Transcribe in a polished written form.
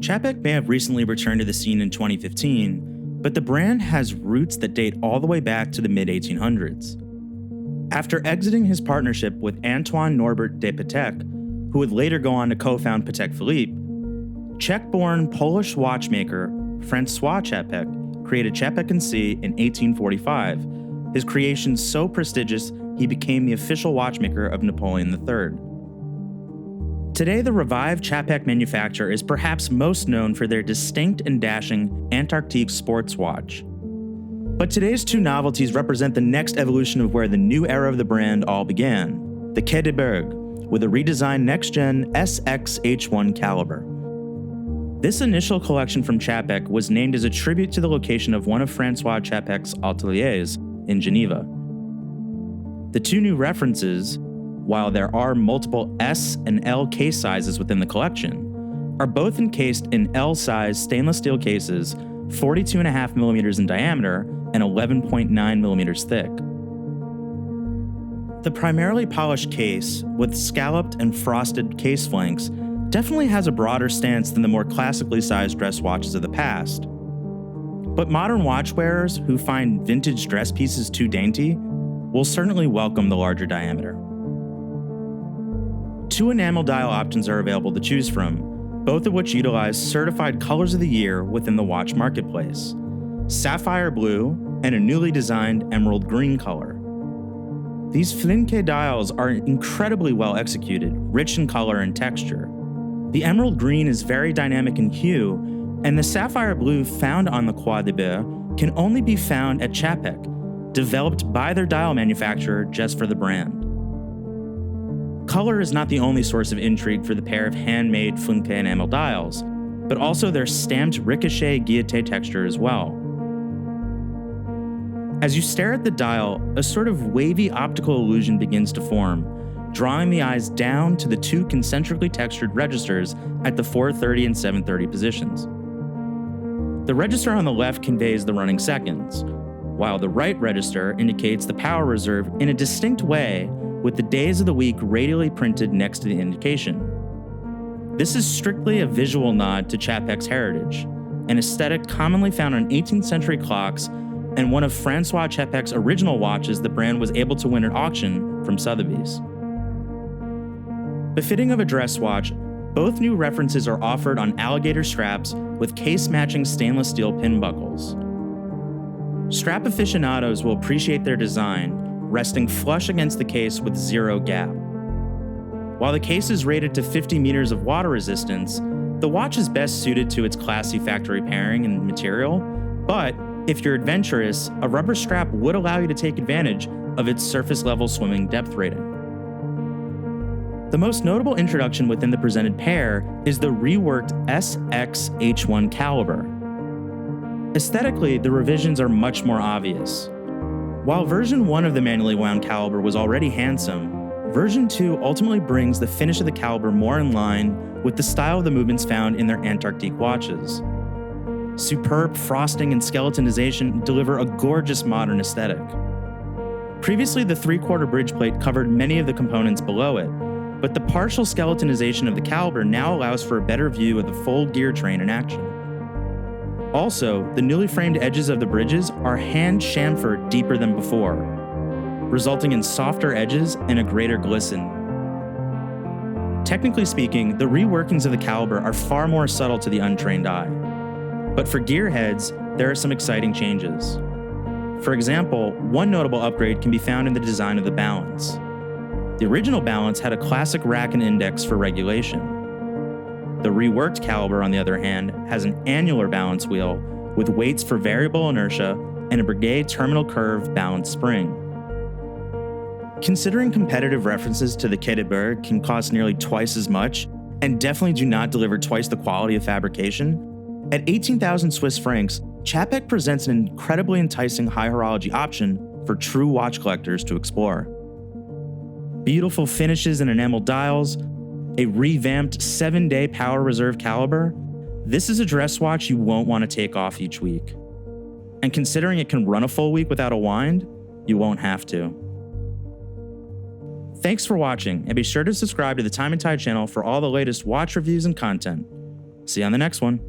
Czapek may have recently returned to the scene in 2015, but the brand has roots that date all the way back to the mid-1800s. After exiting his partnership with Antoine Norbert de Patek, who would later go on to co-found Patek Philippe, Czech-born Polish watchmaker Francois Czapek created Czapek Cie in 1845, his creation so prestigious he became the official watchmaker of Napoleon III. Today, the revived Czapek manufacturer is perhaps most known for their distinct and dashing Antarctique sports watch. But today's two novelties represent the next evolution of where the new era of the brand all began, the Quai de Bergues, with a redesigned next-gen SXH1 calibre. This initial collection from Czapek was named as a tribute to the location of one of Francois Czapek's ateliers in Geneva. The two new references, while there are multiple S and L case sizes within the collection, are both encased in L-size stainless steel cases, 42.5mm in diameter and 11.9mm thick. The primarily polished case, with scalloped and frosted case flanks, definitely has a broader stance than the more classically sized dress watches of the past. But modern watch wearers who find vintage dress pieces too dainty will certainly welcome the larger diameter. Two enamel dial options are available to choose from, both of which utilize certified colors of the year within the watch marketplace: sapphire blue and a newly designed emerald green color. These Flinke dials are incredibly well executed, rich in color and texture. The emerald green is very dynamic in hue, and the sapphire blue found on the Quai de Bergues can only be found at Czapek, developed by their dial manufacturer just for the brand. Color is not the only source of intrigue for the pair of handmade Flinke enamel dials, but also their stamped ricochet guilloche texture as well. As you stare at the dial, a sort of wavy optical illusion begins to form, drawing the eyes down to the two concentrically textured registers at the 4:30 and 7:30 positions. The register on the left conveys the running seconds, while the right register indicates the power reserve in a distinct way, with the days of the week radially printed next to the indication. This is strictly a visual nod to Czapek's heritage, an aesthetic commonly found on 18th century clocks and one of Francois Czapek's original watches the brand was able to win at auction from Sotheby's. Befitting of a dress watch, both new references are offered on alligator straps with case-matching stainless steel pin buckles. Strap aficionados will appreciate their design, resting flush against the case with zero gap. While the case is rated to 50 meters of water resistance, the watch is best suited to its classy factory pairing and material, but if you're adventurous, a rubber strap would allow you to take advantage of its surface-level swimming depth rating. The most notable introduction within the presented pair is the reworked SXH1 calibre. Aesthetically, the revisions are much more obvious. While version 1 of the manually wound calibre was already handsome, version 2 ultimately brings the finish of the calibre more in line with the style of the movements found in their Antarctique watches. Superb frosting and skeletonization deliver a gorgeous modern aesthetic. Previously, the 3/4 bridge plate covered many of the components below it, but the partial skeletonization of the calibre now allows for a better view of the full gear train in action. Also, the newly framed edges of the bridges are hand chamfered deeper than before, resulting in softer edges and a greater glisten. Technically speaking, the reworkings of the calibre are far more subtle to the untrained eye. But for gearheads, there are some exciting changes. For example, one notable upgrade can be found in the design of the balance. The original balance had a classic rack and index for regulation. The reworked calibre, on the other hand, has an annular balance wheel with weights for variable inertia and a Bergues terminal curve balance spring. Considering competitive references to the Quai de Bergues can cost nearly twice as much and definitely do not deliver twice the quality of fabrication, at 18,000 Swiss francs, Czapek presents an incredibly enticing high horology option for true watch collectors to explore. Beautiful finishes and enamel dials, a revamped 7-day power reserve caliber, this is a dress watch you won't want to take off each week. And considering it can run a full week without a wind, you won't have to. Thanks for watching, and be sure to subscribe to the Time+Tide channel for all the latest watch reviews and content. See you on the next one.